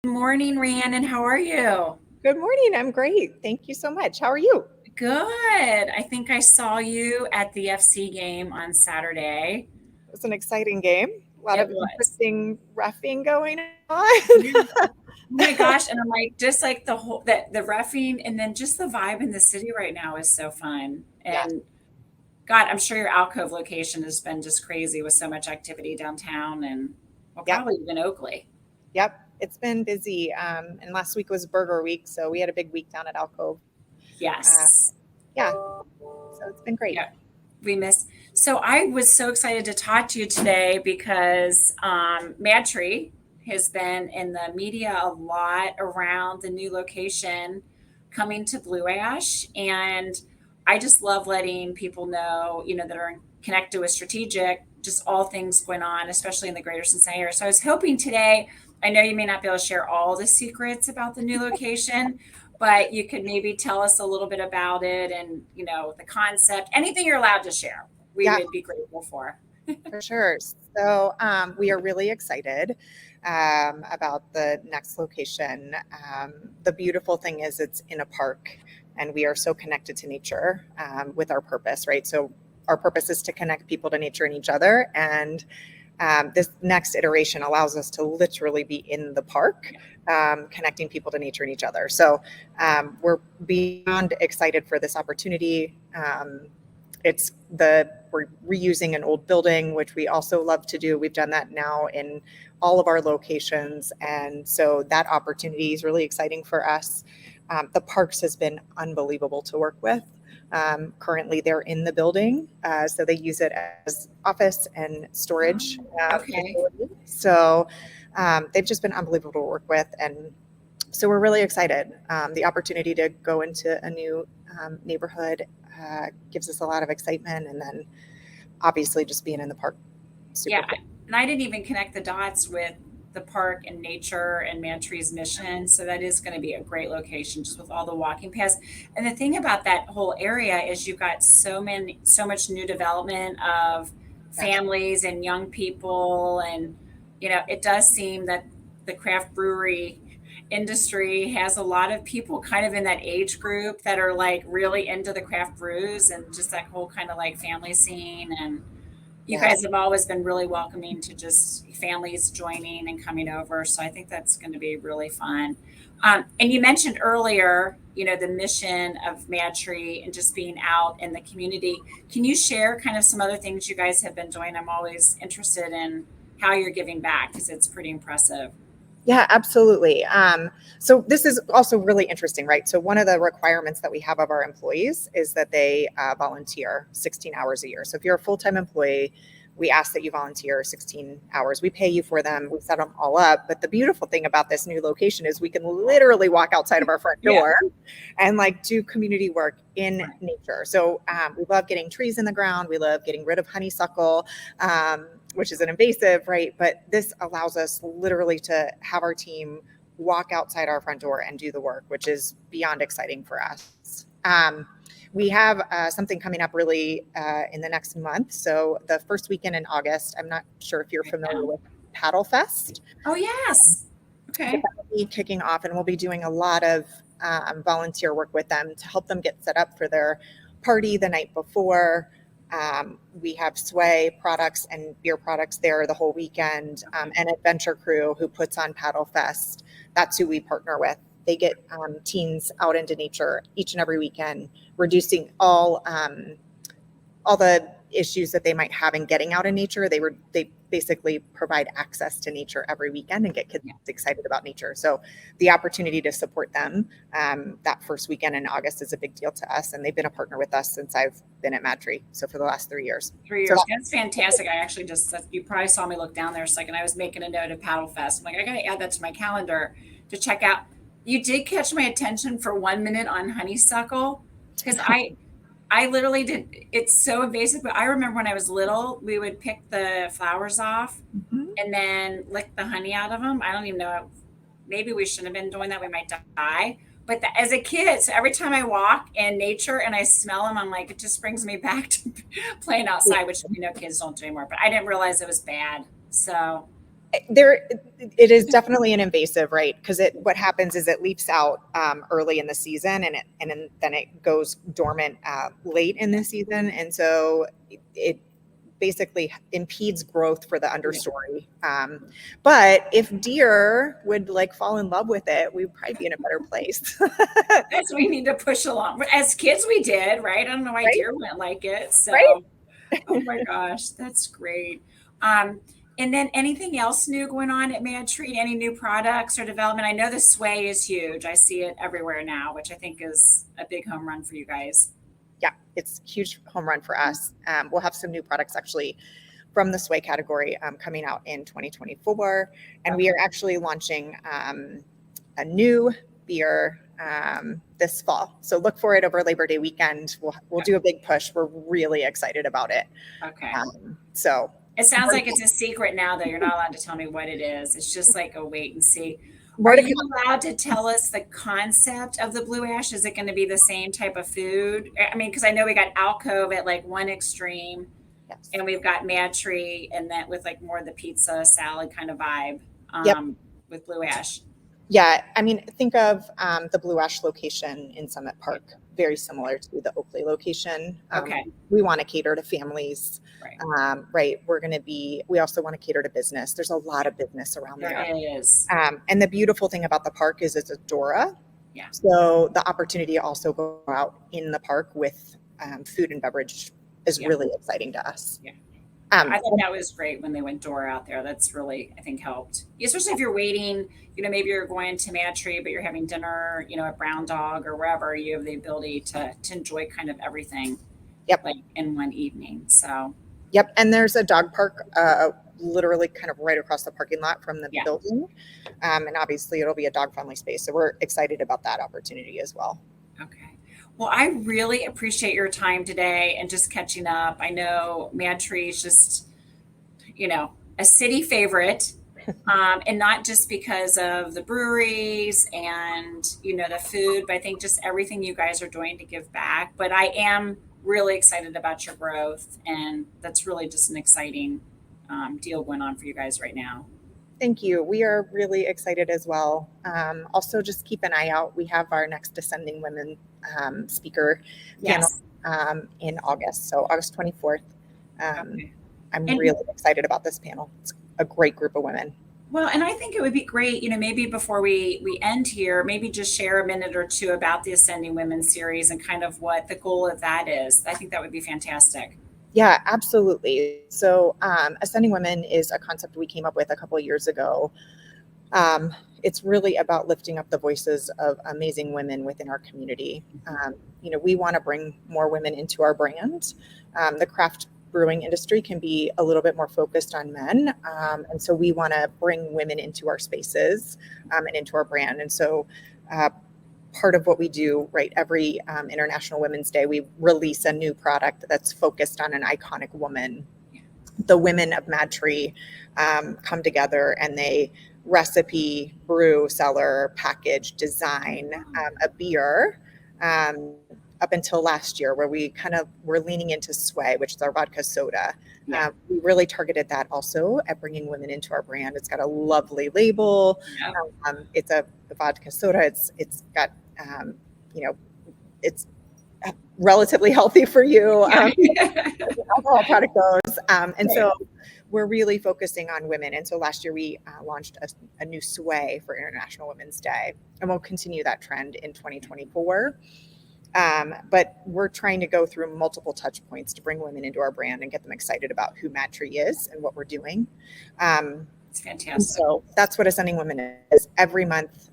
Good morning, Rhiannon. How are you? Good morning. I'm great. Thank you so much. How are you? Good. I think I saw you at the FC game on Saturday. It was an exciting game. A lot It of was. interesting roughing going on. Yeah. Oh my gosh. And I'm like, just like the reffing and then just the vibe in the city right now is so fun. Yes. And God, I'm sure your alcove location has been just crazy with so much activity downtown and well, Yep. probably even Oakley. Yep. It's been busy. And last week was Burger Week, so we had a big week down at Alcove. Uh, Yes. yeah. So it's been great. Yeah. We miss. So I was so excited to talk to you today because MadTree has been in the media a lot around the new location coming to Blue Ash, and I just love letting people know, that are connected with strategic, just all things going on, especially in the Greater Cincinnati area. So I was hoping today. I know you may not be able to share all the secrets about the new location, but you could maybe tell us a little bit about it and the concept, anything you're allowed to share we Yeah, would be grateful for. for sure. So we are really excited about the next location. The beautiful thing is it's in a park, and we are so connected to nature with our purpose, right? So our purpose is to connect people to nature and each other. And this next iteration allows us to literally be in the park, connecting people to nature and each other. So we're beyond excited for this opportunity. We're reusing an old building, which we also love to do. We've done that now in all of our locations, and so that opportunity is really exciting for us. The parks has been unbelievable to work with. Currently, they're in the building, so they use it as office and storage Okay. facility. So they've just been unbelievable to work with, and so we're really excited. The opportunity to go into a new neighborhood gives us a lot of excitement, and then obviously just being in the park, super Yeah. cool. And I didn't even connect the dots with the park and nature and MadTree's mission. So that is going to be a great location just with all the walking paths. And the thing about that whole area is you've got so much new development of Yes. families and young people. And, it does seem that the craft brewery industry has a lot of people kind of in that age group that are like really into the craft brews and just that whole kind of like family scene. And you guys Yes. have always been really welcoming to just families joining and coming over. So I think that's going to be really fun. And you mentioned earlier, the mission of MadTree and just being out in the community. Can you share kind of some other things you guys have been doing? I'm always interested in how you're giving back because it's pretty impressive. Yeah, absolutely. So this is also really interesting, right? So one of the requirements that we have of our employees is that they volunteer 16 hours a year. So if you're a full-time employee, we ask that you volunteer 16 hours. We pay you for them. We set them all up. But the beautiful thing about this new location is we can literally walk outside of our front Yeah. door and like do community work in Right. nature. So we love getting trees in the ground. We love getting rid of honeysuckle. Which is an invasive, right? But this allows us literally to have our team walk outside our front door and do the work, which is beyond exciting for us. We have something coming up really in the next month. So the first weekend in August, I'm not sure if you're familiar with Paddle Fest, Oh, yes. but Okay. that will be kicking off, and we'll be doing a lot of volunteer work with them to help them get set up for their party the night before. We have Sway products and beer products there the whole weekend, and Adventure Crew, who puts on Paddle Fest. That's who we partner with. They get teens out into nature each and every weekend, reducing all the issues that they might have in getting out in nature. They basically provide access to nature every weekend and get kids Yeah. excited about nature. So the opportunity to support them that first weekend in August is a big deal to us, and they've been a partner with us since I've been at MadTree. So for the last 3 years. 3 years. So That's fantastic. I actually you probably saw me look down there a second. I was making a note of Paddle Fest. I'm like, I got to add that to my calendar to check out. You did catch my attention for 1 minute on honeysuckle because I literally did. It's so invasive, but I remember when I was little, we would pick the flowers off mhm. and then lick the honey out of them. I don't even know. Maybe we shouldn't have been doing that. We might die. But as a kid, so every time I walk in nature and I smell them, I'm like, it just brings me back to playing outside, which kids don't do anymore. But I didn't realize it was bad. So There, it is definitely an invasive, right? Because what happens is it leaps out early in the season, then it goes dormant late in the season, and so it basically impedes growth for the understory. But if deer would like fall in love with it, we'd probably be in a better place. That's we need to push along. As kids, we did, right? I don't know why Right? deer wouldn't like it. Right? So, oh my gosh, that's great. Um, and then anything else new going on at MadTree? Any new products or development? I know the sway is huge. I see it everywhere now, which I think is a big home run for you guys. Yeah, it's a huge home run for us. We'll have some new products actually from the sway category coming out in 2024. And we are actually launching a new beer this fall. So look for it over Labor Day weekend. We'll do a big push. We're really excited about it. Okay. So It sounds like it's a secret now, though. You're not allowed to tell me what it is. It's just like a wait and see. more Are to you come. allowed to tell us the concept of the blue ash? Is it going to be the same type of food? I mean, because I know we got alcove at like one extreme, Yes. and we've got MadTree, and that with like more of the pizza salad kind of vibe Yep. with blue ash. Yeah, I mean, think of the Blue Ash location in Summit Park, very similar to the Oakley location. Okay. We want to cater to families, Right. right? We also want to cater to business. There's a lot of business around there. There is. And the beautiful thing about the park is it's a Dora. Yeah. So the opportunity to also go out in the park with food and beverage is really exciting to us. Yeah. I thought that was great when they went door out there. That's really, I think, helped. Especially if you're waiting, maybe you're going to MadTree, but you're having dinner, at Brown Dog or wherever, you have the ability to enjoy kind of everything. Yep. Like in one evening. So. Yep. And there's a dog park literally kind of right across the parking lot from the building. And obviously it'll be a dog friendly space. So we're excited about that opportunity as well. Okay. Well, I really appreciate your time today and just catching up. I know MadTree is just, a city favorite, and not just because of the breweries and, the food, but I think just everything you guys are doing to give back. But I am really excited about your growth, and that's really just an exciting deal going on for you guys right now. Thank you. We are really excited as well. Also, just keep an eye out. We have our next Ascending Women speaker panel in August, so August 24th. I'm really excited about this panel. It's a great group of women. Well, and I think it would be great, maybe before we end here, maybe just share a minute or two about the Ascending Women series and kind of what the goal of that is. I think that would be fantastic. Yeah, absolutely. So Ascending Women is a concept we came up with a couple of years ago. It's really about lifting up the voices of amazing women within our community. We want to bring more women into our brand. The craft brewing industry can be a little bit more focused on men. And so we want to bring women into our spaces and into our brand. And so part of what we do, right, every International Women's Day, we release a new product that's focused on an iconic woman. The women of MadTree come together and they recipe, brew, cellar, package, design a beer up until last year, where we kind of were leaning into Sway, which is our vodka soda. We really targeted that also at bringing women into our brand. It's got a lovely label. It's a vodka soda. It's got, it's relatively healthy for you. Alcohol product goes. So we're really focusing on women. And so last year we launched a new Sway for International Women's Day, and we'll continue that trend in 2024. But we're trying to go through multiple touch points to bring women into our brand and get them excited about who MadTree is and what we're doing. It's fantastic. So that's what Ascending Women is. Every month,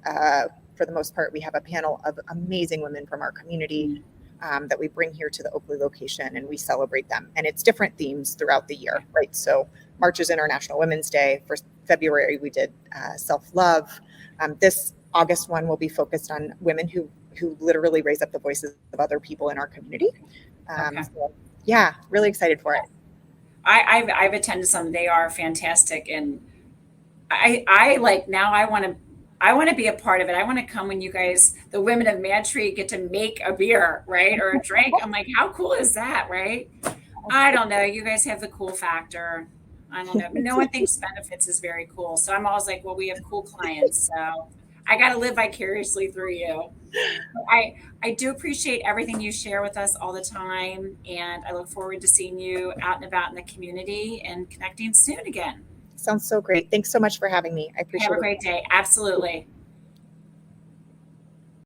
for the most part, we have a panel of amazing women from our community that we bring here to the Oakley location, and we celebrate them. And it's different themes throughout the year, right? So March is International Women's Day. For February, we did self-love. This August one will be focused on women who literally raise up the voices of other people in our community. So, yeah, really excited for it. I've attended some. They are fantastic, and I like now. I want to be a part of it. I want to come when you guys, the women of MadTree, get to make a beer, right, or a drink. I'm like, how cool is that, right? I don't know. You guys have the cool factor. I don't know. No one thinks benefits is very cool. So I'm always like, well, we have cool clients. So I got to live vicariously through you. I do appreciate everything you share with us all the time. And I look forward to seeing you out and about in the community and connecting soon again. Sounds so great. Thanks so much for having me. I Have appreciate a it. great day. Absolutely.